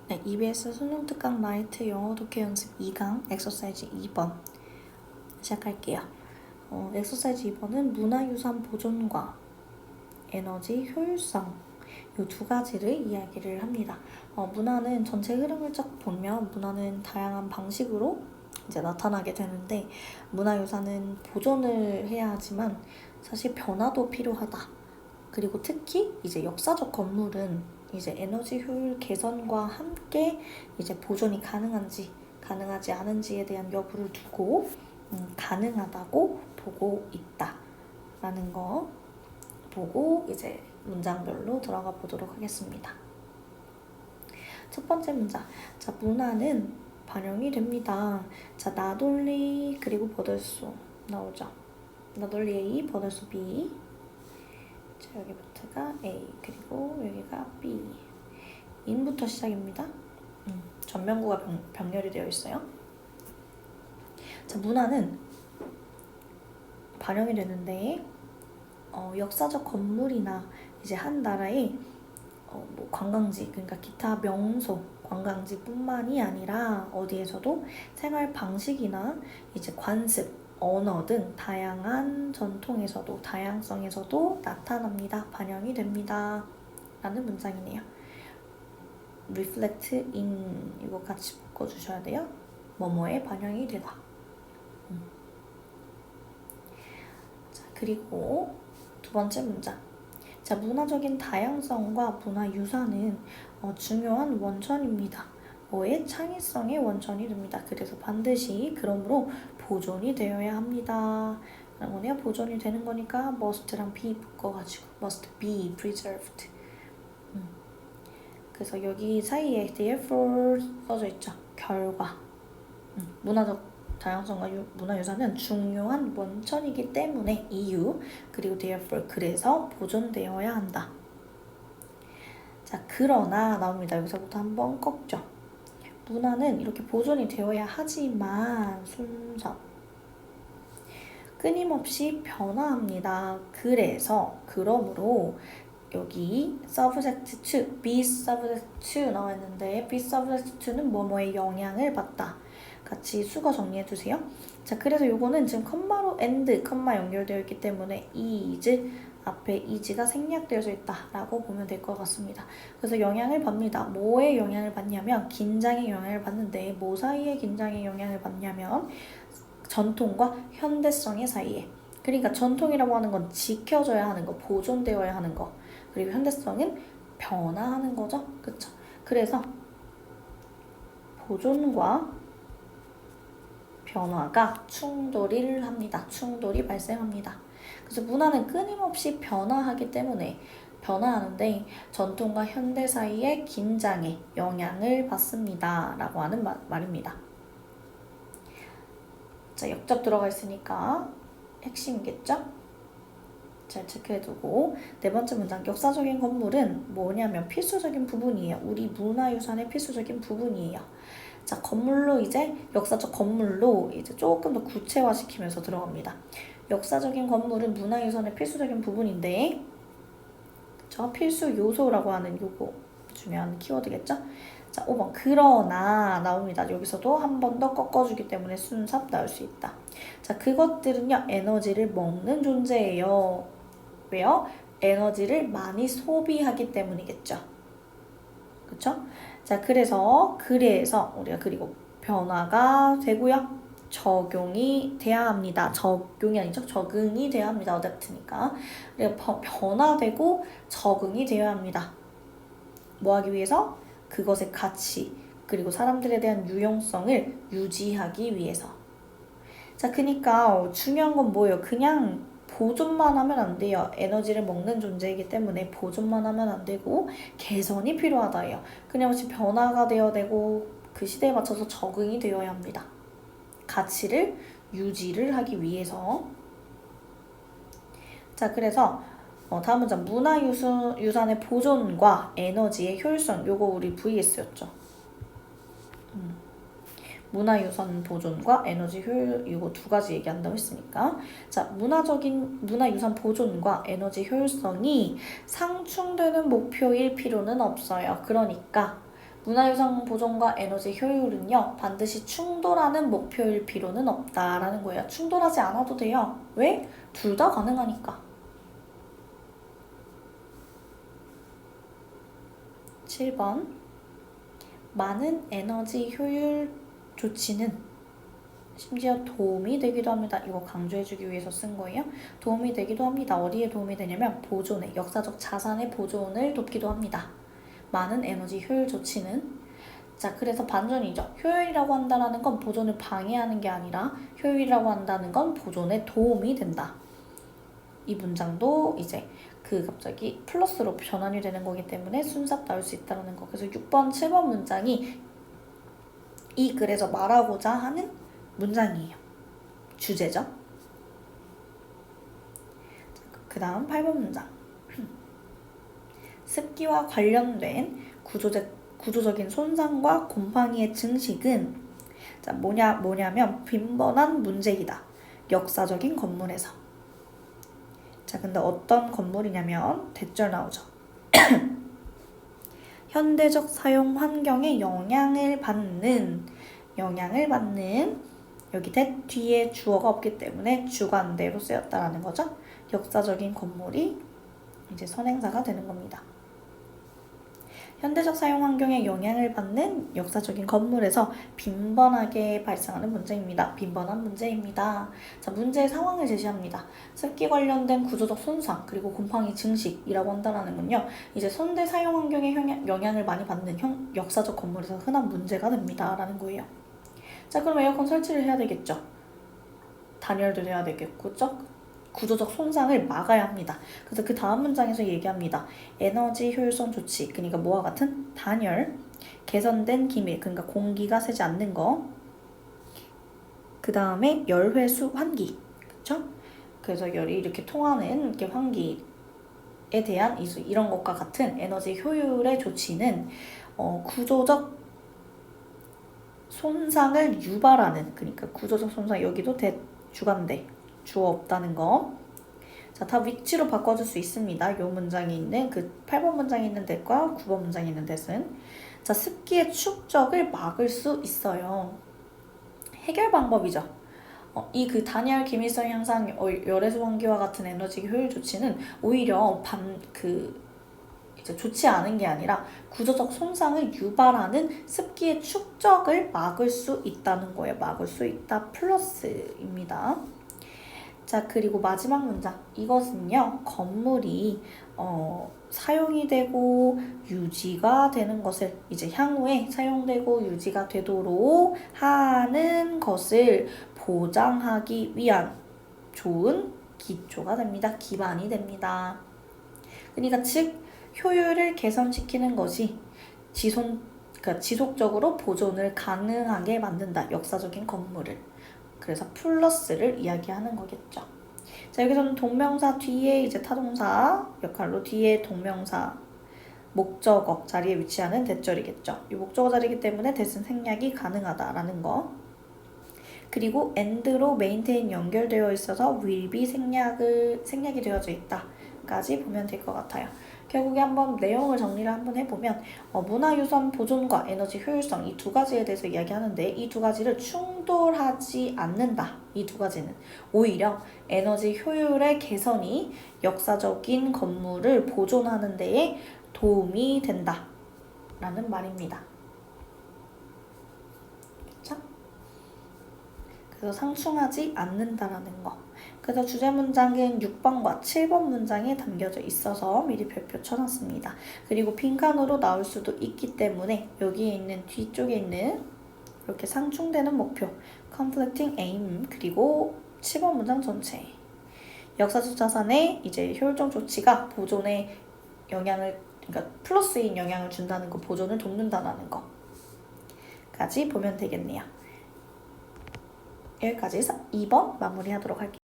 네, EBS 수능 특강 라이트 영어 독해 연습 2강 엑서사이즈 2번 시작할게요. 엑서사이즈 2번은 문화유산 보존과 에너지 효율성 이 두 가지를 이야기를 합니다. 문화는 전체 흐름을 쫙 보면 문화는 다양한 방식으로 이제 나타나게 되는데 문화유산은 보존을 해야 하지만 사실 변화도 필요하다. 그리고 특히 이제 역사적 건물은 이제 에너지 효율 개선과 함께 이제 보존이 가능한지 가능하지 않은지에 대한 여부를 두고 가능하다고 보고 있다라는 거 보고 이제 문장별로 들어가 보도록 하겠습니다. 첫 번째 문장. 자, 문화는 반영이 됩니다. 자, not only 그리고 버들소 나오죠. not only A, 버들소 B. 자, 여기부터가 A 그리고 여기가 B. in부터 시작입니다. 전면구가 병렬이 되어 있어요. 자, 문화는 반영이 되는데 역사적 건물이나 이제 한 나라의 뭐 관광지, 그러니까 기타 명소, 관광지뿐만이 아니라 어디에서도 생활 방식이나 이제 관습, 언어 등 다양한 전통에서도 다양성에서도 나타납니다. 반영이 됩니다. 라는 문장이네요. reflect in 이거 같이 바꿔주셔야 돼요. 뭐뭐에 반영이 되다. 자, 그리고 두 번째 문장. 자, 문화적인 다양성과 문화유산은 중요한 원천입니다. 뭐의 창의성의 원천이 됩니다. 그래서 반드시 그러므로 보존이 되어야 합니다. 라는 거네요. 보존이 되는 거니까 must랑 be 묶어가지고 must be preserved. 그래서 여기 사이에 therefore 써져 있죠. 결과. 문화적 다양성과 문화유산은 중요한 원천이기 때문에 이유 그리고 therefore 그래서 보존되어야 한다. 자, 그러나 나옵니다. 여기서부터 한번 꺾죠. 문화는 이렇게 보존이 되어야 하지만 순서 끊임없이 변화합니다. 그래서 그러므로 여기 subject to, be subject to 나와 있는데 be subject to는 뭐뭐에 영향을 받다. 같이 수거 정리해 주세요. 자, 그래서 요거는 지금 컴마로 and, 컴마 연결되어 있기 때문에 is 앞에 is가 생략되어져 있다라고 보면 될 것 같습니다. 그래서 영향을 받습니다. 뭐에 영향을 받냐면 긴장에 영향을 받는데 뭐 사이에 긴장에 영향을 받냐면 전통과 현대성의 사이에. 그러니까 전통이라고 하는 건 지켜져야 하는 거, 보존되어야 하는 거. 그리고 현대성은 변화하는 거죠. 그쵸? 그래서 보존과 변화가 충돌을 합니다. 충돌이 발생합니다. 그래서 문화는 끊임없이 변화하기 때문에 변화하는데 전통과 현대 사이의 긴장에 영향을 받습니다. 라고 하는 말입니다. 자, 역접 들어가 있으니까 핵심이겠죠? 잘 체크해두고 네 번째 문장. 역사적인 건물은 뭐냐면 필수적인 부분이에요. 우리 문화유산의 필수적인 부분이에요. 자, 건물로 이제 역사적 건물로 이제 조금 더 구체화시키면서 들어갑니다. 역사적인 건물은 문화유산의 필수적인 부분인데 저 필수 요소라고 하는 요거 중요한 키워드겠죠? 자, 5번 그러나 나옵니다. 여기서도 한 번 더 꺾어주기 때문에 순삽 나올 수 있다. 자, 그것들은요 에너지를 먹는 존재예요. 왜요? 에너지를 많이 소비하기 때문이겠죠. 그쵸? 자, 그래서 우리가 그리고 변화가 되고요. 적용이 돼야 합니다. 적용이 아니죠. 적응이 돼야 합니다. 어댑트니까. 그리고 변화되고 적응이 되어야 합니다. 뭐 하기 위해서? 그것의 가치 그리고 사람들에 대한 유용성을 유지하기 위해서. 자, 그러니까 중요한 건 뭐예요? 그냥 보존만 하면 안 돼요. 에너지를 먹는 존재이기 때문에 보존만 하면 안 되고 개선이 필요하다예요. 끊임없이 변화가 되어야 되고 그 시대에 맞춰서 적응이 되어야 합니다. 가치를 유지를 하기 위해서. 자, 그래서 다음 문장 문화유산의 보존과 에너지의 효율성 요거 우리 VS였죠. 문화유산 보존과 에너지 효율 이거 두 가지 얘기한다고 했으니까 자 문화유산 보존과 에너지 효율성이 상충되는 목표일 필요는 없어요. 그러니까 문화유산 보존과 에너지 효율은요, 반드시 충돌하는 목표일 필요는 없다라는 거예요. 충돌하지 않아도 돼요. 왜? 둘 다 가능하니까. 7번. 많은 에너지 효율 조치는 심지어 도움이 되기도 합니다. 이거 강조해주기 위해서 쓴 거예요. 도움이 되기도 합니다. 어디에 도움이 되냐면 보존에, 역사적 자산의 보존을 돕기도 합니다. 많은 에너지 효율 조치는, 자, 그래서 반전이죠. 효율이라고 한다는 건 보존을 방해하는 게 아니라 효율이라고 한다는 건 보존에 도움이 된다. 이 문장도 이제 갑자기 플러스로 변환이 되는 거기 때문에 순삭 나올 수 있다는 거. 그래서 6번, 7번 문장이 이 글에서 말하고자 하는 문장이에요. 주제죠. 그 다음 8번 문장. 습기와 관련된 구조적인 손상과 곰팡이의 증식은, 자, 뭐냐면 빈번한 문제이다. 역사적인 건물에서. 자, 근데 어떤 건물이냐면 대절 나오죠. 현대적 사용 환경에 영향을 받는, 여기 뒤에 주어가 없기 때문에 주관대로 쓰였다라는 거죠. 역사적인 건물이 이제 선행사가 되는 겁니다. 현대적 사용 환경에 영향을 받는 역사적인 건물에서 빈번하게 발생하는 문제입니다. 빈번한 문제입니다. 자, 문제의 상황을 제시합니다. 습기 관련된 구조적 손상 그리고 곰팡이 증식이라고 한다는 건요, 이제 현대 사용 환경에 영향을 많이 받는 역사적 건물에서 흔한 문제가 됩니다. 라는 거예요. 자, 그럼 에어컨 설치를 해야 되겠죠. 단열도 해야 되겠고, 구조적 손상을 막아야 합니다. 그래서 그 다음 문장에서 얘기합니다. 에너지 효율성 조치, 그러니까 뭐와 같은 단열, 개선된 기밀, 그러니까 공기가 새지 않는 거, 그 다음에 열회수 환기, 그렇죠? 그래서 열이 이렇게 통하는 이렇게 환기에 대한 이런 것과 같은 에너지 효율의 조치는 구조적 손상을 유발하는, 그러니까 구조적 손상, 여기도 주관대, 주어 없다는 거. 자, 다 위치로 바꿔줄 수 있습니다. 요 문장에 있는 8번 문장에 있는 데과 9번 문장에 있는 데는. 자, 습기의 축적을 막을 수 있어요. 해결 방법이죠. 이 단열 기밀성 향상, 열애수 환기와 같은 에너지 효율 조치는 오히려 이제 좋지 않은 게 아니라 구조적 손상을 유발하는 습기의 축적을 막을 수 있다는 거예요. 막을 수 있다 플러스입니다. 자, 그리고 마지막 문장. 이것은요, 건물이 사용이 되고 유지가 되는 것을, 이제 향후에 사용되고 유지가 되도록 하는 것을 보장하기 위한 좋은 기초가 됩니다. 기반이 됩니다. 그러니까 즉 효율을 개선시키는 것이 지속적으로 보존을 가능하게 만든다. 역사적인 건물을. 그래서 플러스를 이야기하는 거겠죠. 자, 여기서는 동명사 뒤에 이제 타동사 역할로 뒤에 동명사 목적어 자리에 위치하는 대절이겠죠. 이 목적어 자리이기 때문에 대신 생략이 가능하다라는 거. 그리고 and로 maintain 연결되어 있어서 will be 생략이 되어져 있다까지 보면 될 것 같아요. 결국에 한번 내용을 정리를 한번 해보면 문화유산 보존과 에너지 효율성 이 두 가지에 대해서 이야기하는데, 이 두 가지를 충돌하지 않는다. 이 두 가지는 오히려 에너지 효율의 개선이 역사적인 건물을 보존하는 데에 도움이 된다 라는 말입니다. 그렇죠? 그래서 상충하지 않는다라는 거. 그래서 주제 문장은 6번과 7번 문장에 담겨져 있어서 미리 별표 쳐놨습니다. 그리고 빈칸으로 나올 수도 있기 때문에 여기에 있는 뒤쪽에 있는 이렇게 상충되는 목표, conflicting aim, 그리고 7번 문장 전체. 역사적 자산의 이제 효율적 조치가 보존에 그러니까 플러스인 영향을 준다는 거, 보존을 돕는다는 거까지 보면 되겠네요. 여기까지 해서 2번 마무리하도록 할게요.